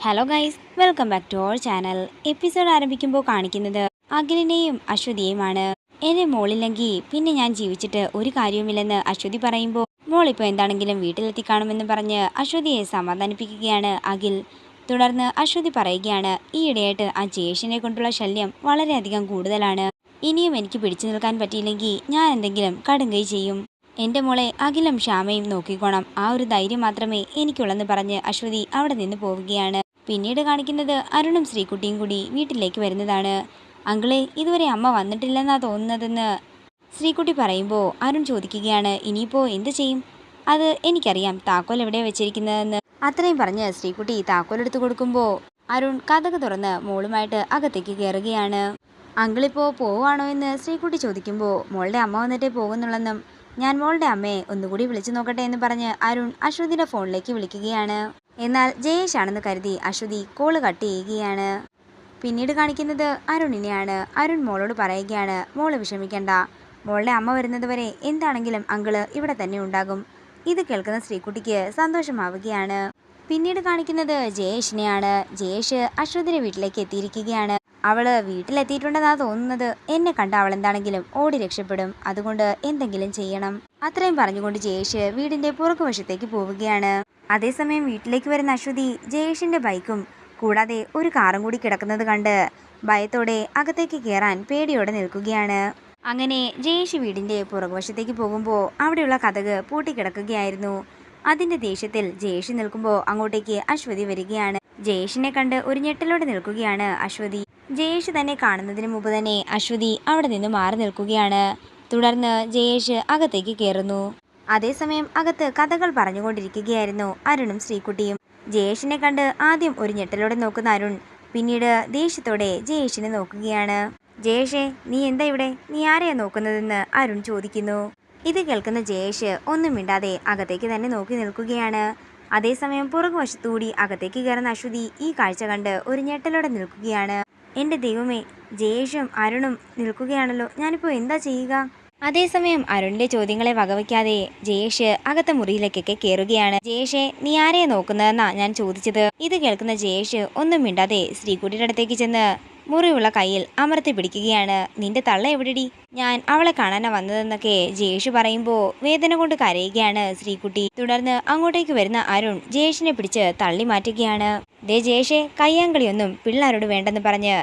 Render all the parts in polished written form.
Hello guys, welcome back to our channel. Episode ആരംഭിക്കുമ്പോൾ കാണിക്കുന്നത് അഖിലിനെയും അശ്വതിയെയുമാണ്. എന്നെ മോളില്ലെങ്കിൽ പിന്നെ ഞാൻ ജീവിച്ചിട്ട് ഒരു കാര്യവുമില്ലെന്ന് അശ്വതി പറയുമ്പോൾ മോളിപ്പോൾ എന്താണെങ്കിലും വീട്ടിലെത്തി കാണുമെന്ന് പറഞ്ഞ് അശ്വതിയെ സമാധാനിപ്പിക്കുകയാണ് അഖിൽ. തുടർന്ന് അശ്വതി പറയുകയാണ്, ഈയിടെയായിട്ട് ആ ജയേഷിനെ കൊണ്ടുള്ള ശല്യം വളരെയധികം കൂടുതലാണ്. ഇനിയും എനിക്ക് പിടിച്ചു നിൽക്കാൻ പറ്റിയില്ലെങ്കിൽ ഞാൻ എന്തെങ്കിലും കടുങ്കൈ ചെയ്യും. എൻ്റെ മോളെ അഖിലും ശ്യാമയും നോക്കിക്കോണം, ആ ഒരു ധൈര്യം മാത്രമേ എനിക്കുള്ളെന്ന് പറഞ്ഞ് അശ്വതി അവിടെ നിന്ന് പോവുകയാണ്. പിന്നീട് കാണിക്കുന്നത് അരുണും ശ്രീകുട്ടിയും കൂടി വീട്ടിലേക്ക് വരുന്നതാണ്. അങ്കിളെ, ഇതുവരെ അമ്മ വന്നിട്ടില്ലെന്നാ തോന്നുന്നതെന്ന് ശ്രീകുട്ടി പറയുമ്പോൾ അരുൺ ചോദിക്കുകയാണ്, ഇനിയിപ്പോൾ എന്ത് ചെയ്യും? അത് എനിക്കറിയാം, താക്കോൽ എവിടെയാണ് വെച്ചിരിക്കുന്നതെന്ന്. അത്രയും പറഞ്ഞ് ശ്രീകുട്ടി താക്കോൽ എടുത്തു കൊടുക്കുമ്പോൾ അരുൺ കതക് തുറന്ന് മോളുമായിട്ട് അകത്തേക്ക് കയറുകയാണ്. അങ്കിളിപ്പോൾ പോവാണോ എന്ന് ശ്രീകുട്ടി ചോദിക്കുമ്പോൾ മോളുടെ അമ്മ വന്നിട്ടേ പോകുന്നുള്ളെന്നും ഞാൻ മോളുടെ അമ്മയെ ഒന്നുകൂടി വിളിച്ചു നോക്കട്ടെ എന്ന് പറഞ്ഞ് അരുൺ അശ്വതിയുടെ ഫോണിലേക്ക് വിളിക്കുകയാണ്. എന്നാൽ ജയേഷ് ആണെന്ന് കരുതി അശ്വതി കോള് കട്ട് ചെയ്യുകയാണ്. പിന്നീട് കാണിക്കുന്നത് അരുണിനെയാണ്. അരുൺ മോളോട് പറയുകയാണ്, മോള് വിഷമിക്കണ്ട, മോളുടെ അമ്മ വരുന്നത് വരെ എന്താണെങ്കിലും അങ്കിള് ഇവിടെ തന്നെ ഉണ്ടാകും. ഇത് കേൾക്കുന്ന ശ്രീകുട്ടിക്ക് സന്തോഷമാവുകയാണ്. പിന്നീട് കാണിക്കുന്നത് ജയേഷിനെയാണ്. ജയേഷ് അശ്വതിയുടെ വീട്ടിലേക്ക് എത്തിയിരിക്കുകയാണ്. അവള് വീട്ടിലെത്തിയിട്ടുണ്ടെന്നാ തോന്നുന്നത്. എന്നെ കണ്ട അവൾ എന്താണെങ്കിലും ഓടി രക്ഷപ്പെടും, അതുകൊണ്ട് എന്തെങ്കിലും ചെയ്യണം. അത്രയും പറഞ്ഞുകൊണ്ട് ജയേഷ് വീടിന്റെ പുറകുവശത്തേക്ക് പോവുകയാണ്. അതേസമയം വീട്ടിലേക്ക് വരുന്ന അശ്വതി ജയേഷിന്റെ ബൈക്കും കൂടാതെ ഒരു കാറും കൂടി കിടക്കുന്നത് കണ്ട് ഭയത്തോടെ അകത്തേക്ക് കയറാൻ പേടിയോടെ നിൽക്കുകയാണ്. അങ്ങനെ ജയേഷ് വീടിന്റെ പുറകുവശത്തേക്ക് പോകുമ്പോൾ അവിടെയുള്ള കതക് പൂട്ടിക്കിടക്കുകയായിരുന്നു. അതിന്റെ ദേഷ്യത്തിൽ ജയേഷ് നിൽക്കുമ്പോൾ അങ്ങോട്ടേക്ക് അശ്വതി വരികയാണ്. ജയേഷിനെ കണ്ട് ഒരു ഞെട്ടലോടെ നിൽക്കുകയാണ് അശ്വതി. ജയേഷ് തന്നെ കാണുന്നതിന് മുമ്പ് തന്നെ അശ്വതി അവിടെ നിന്ന് മാറി നിൽക്കുകയാണ്. തുടർന്ന് ജയേഷ് അകത്തേക്ക് കയറുന്നു. അതേസമയം അകത്ത് കഥകൾ പറഞ്ഞുകൊണ്ടിരിക്കുകയായിരുന്നു അരുണും ശ്രീകുട്ടിയും. ജയേഷിനെ കണ്ട് ആദ്യം ഒരു ഞെട്ടലോടെ നോക്കുന്ന അരുൺ പിന്നീട് ദേഷ്യത്തോടെ ജയേഷിനെ നോക്കുകയാണ്. ജയേഷേ, നീ എന്താ ഇവിടെ? നീ ആരെയാ നോക്കുന്നതെന്ന് അരുൺ ചോദിക്കുന്നു. ഇത് കേൾക്കുന്ന ജയേഷ് ഒന്നും മിണ്ടാതെ അകത്തേക്ക് തന്നെ നോക്കി നിൽക്കുകയാണ്. അതേസമയം പുറകുവശത്തുകൂടി അകത്തേക്ക് കയറുന്ന അശ്വതി ഈ കാഴ്ച കണ്ട് ഒരു ഞെട്ടലോടെ നിൽക്കുകയാണ്. എൻ്റെ ദൈവമേ, ജയേഷും അരുണും നിൽക്കുകയാണല്ലോ, ഞാനിപ്പോൾ എന്താ ചെയ്യുക? അതേസമയം അരുണിന്റെ ചോദ്യങ്ങളെ വകവയ്ക്കാതെ ജയേഷ് അകത്ത മുറിയിലേക്കൊക്കെ കയറുകയാണ്. ജയേഷെ, നീ ആരെയാ നോക്കുന്നതെന്നാ ഞാൻ ചോദിച്ചത്. ഇത് കേൾക്കുന്ന ജയേഷ് ഒന്നും മിണ്ടാതെ ശ്രീകുട്ടിയുടെ അടുത്തേക്ക് ചെന്ന് മുറിവുള്ള കയ്യിൽ അമർത്തി പിടിക്കുകയാണ്. നിന്റെ തള്ള എവിടെടി? ഞാൻ അവളെ കാണാനാ വന്നതെന്നൊക്കെ ജയേഷ് പറയുമ്പോൾ വേദന കൊണ്ട് കരയുകയാണ് ശ്രീകുട്ടി. തുടർന്ന് അങ്ങോട്ടേക്ക് വരുന്ന അരുൺ ജയേഷിനെ പിടിച്ച് തള്ളി മാറ്റുകയാണ്. ദേ ജയേഷെ, കയ്യാങ്കളിയൊന്നും പിള്ളേരോട് വേണ്ടെന്ന് പറഞ്ഞ്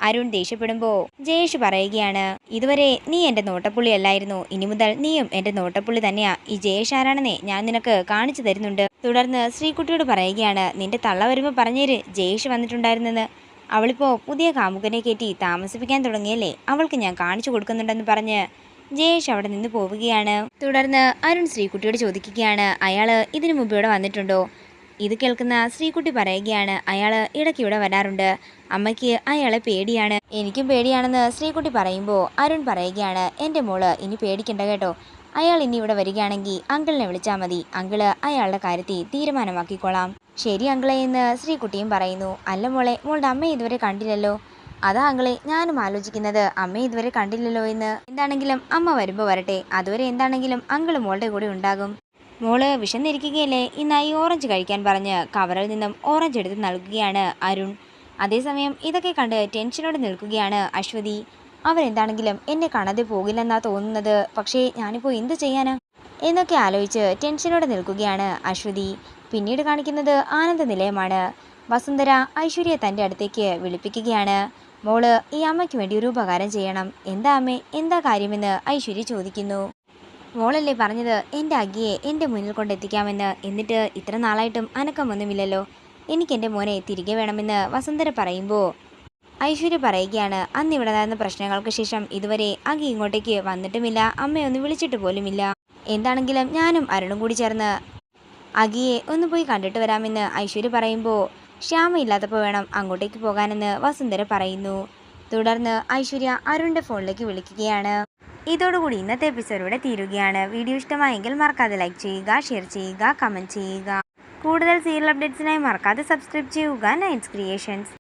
അരുൺ ദേഷ്യപ്പെടുമ്പോൾ ജയേഷ് പറയുകയാണ്, ഇതുവരെ നീ എൻ്റെ നോട്ടപ്പുള്ളി അല്ലായിരുന്നു, ഇനി മുതൽ നീയും എൻ്റെ നോട്ടപ്പുള്ളി തന്നെയാ. ഈ ജയേഷ് ആരാണെന്നേ ഞാൻ നിനക്ക് കാണിച്ചു തരുന്നുണ്ട്. തുടർന്ന് ശ്രീകുട്ടിയോട് പറയുകയാണ്, നിന്റെ തള്ള വരുമ്പോൾ പറഞ്ഞേര് ജയേഷ് വന്നിട്ടുണ്ടായിരുന്നെന്ന്. അവളിപ്പോൾ പുതിയ കാമുകനെ കയറ്റി താമസിപ്പിക്കാൻ തുടങ്ങിയല്ലേ, അവൾക്ക് ഞാൻ കാണിച്ചു കൊടുക്കുന്നുണ്ടെന്ന് പറഞ്ഞ് ജയേഷ് അവിടെ നിന്ന് പോവുകയാണ്. തുടർന്ന് അരുൺ ശ്രീകുട്ടിയോട് ചോദിക്കുകയാണ്, അയാള് ഇതിനു മുമ്പ് ഇവിടെ വന്നിട്ടുണ്ടോ? ഇത് കേൾക്കുന്ന ശ്രീകുട്ടി പറയുകയാണ്, അയാള് ഇടയ്ക്ക് ഇവിടെ വരാറുണ്ട്, അമ്മയ്ക്ക് അയാളെ പേടിയാണ്. എനിക്കും പേടിയാണെന്ന് ശ്രീകുട്ടി പറയുമ്പോൾ അരുൺ പറയുകയാണ്, എൻ്റെ മോള് ഇനി പേടിക്കണ്ട കേട്ടോ, അയാൾ ഇനി ഇവിടെ വരികയാണെങ്കിൽ അങ്കിളിനെ വിളിച്ചാൽ മതി, അങ്കിള് അയാളുടെ കാര്യത്തിൽ തീരുമാനമാക്കിക്കോളാം. ശരി അങ്കിളെ എന്ന് ശ്രീകുട്ടിയും പറയുന്നു. അല്ല മോളെ, മോളുടെ അമ്മയെ ഇതുവരെ കണ്ടില്ലല്ലോ? അതാ അങ്കിളെ ഞാനും ആലോചിക്കുന്നത്, അമ്മയെ ഇതുവരെ കണ്ടില്ലല്ലോ എന്ന്. എന്താണെങ്കിലും അമ്മ വരുമ്പോൾ വരട്ടെ, അതുവരെ എന്താണെങ്കിലും അങ്കിള് മോളുടെ കൂടെ ഉണ്ടാകും. മോള് വിശന്നിരിക്കുകയല്ലേ, ഇന്നായി ഓറഞ്ച് കഴിക്കാൻ പറഞ്ഞ് കവറിൽ നിന്നും ഓറഞ്ച് എടുത്ത് നൽകുകയാണ് അരുൺ. അതേസമയം ഇതൊക്കെ കണ്ട് ടെൻഷനോടെ നിൽക്കുകയാണ് അശ്വതി. അവരെന്താണെങ്കിലും എന്നെ കാണാതെ പോകില്ലെന്നാ തോന്നുന്നത്, പക്ഷേ ഞാനിപ്പോൾ എന്ത് ചെയ്യാനാ എന്നൊക്കെ ആലോചിച്ച് ടെൻഷനോടെ നിൽക്കുകയാണ് അശ്വതി. പിന്നീട് കാണിക്കുന്നത് ആനന്ദ നിലയമാണ്. വസുന്ധര ഐശ്വര്യ തൻ്റെ അടുത്തേക്ക് വിളിപ്പിക്കുകയാണ്. മോള് ഈ അമ്മയ്ക്ക് വേണ്ടി ഒരു ഉപകാരം ചെയ്യണം. എന്താ അമ്മേ, എന്താ കാര്യമെന്ന് ഐശ്വര്യ ചോദിക്കുന്നു. മോളല്ലേ പറഞ്ഞത് എൻ്റെ അഗിയെ എൻ്റെ മുന്നിൽ കൊണ്ടെത്തിക്കാമെന്ന്, എന്നിട്ട് ഇത്ര നാളായിട്ടും അനക്കമൊന്നുമില്ലല്ലോ. എനിക്കെൻ്റെ മോനെ തിരികെ വേണമെന്ന് വസുന്ധര പറയുമ്പോൾ ഐശ്വര്യ പറയുകയാണ്, അന്നിവിടെ നടന്ന പ്രശ്നങ്ങൾക്ക് ശേഷം ഇതുവരെ അഗി ഇങ്ങോട്ടേക്ക് വന്നിട്ടുമില്ല, അമ്മയൊന്നും വിളിച്ചിട്ട് പോലുമില്ല. എന്താണെങ്കിലും ഞാനും അരുണും കൂടി ചേർന്ന് അഗിയെ ഒന്ന് പോയി കണ്ടിട്ട് വരാമെന്ന് ഐശ്വര്യ പറയുമ്പോൾ ശ്യാമയില്ലാത്തപ്പോൾ വേണം അങ്ങോട്ടേക്ക് പോകാനെന്ന് വസുന്ധര പറയുന്നു. തുടർന്ന് ഐശ്വര്യ അരുണിൻ്റെ ഫോണിലേക്ക് വിളിക്കുകയാണ്. ഇതോടുകൂടി ഇന്നത്തെ എപ്പിസോഡ് ഇവിടെ തീരുകയാണ്. വീഡിയോ ഇഷ്ടമായെങ്കിൽ മറക്കാതെ ലൈക്ക് ചെയ്യുക, ഷെയർ ചെയ്യുക, കമൻറ്റ് ചെയ്യുക. കൂടുതൽ സീരിയൽ അപ്ഡേറ്റ്സിനായി മറക്കാതെ സബ്സ്ക്രൈബ് ചെയ്യുക നൈറ്റ്സ് ക്രിയേഷൻസ്.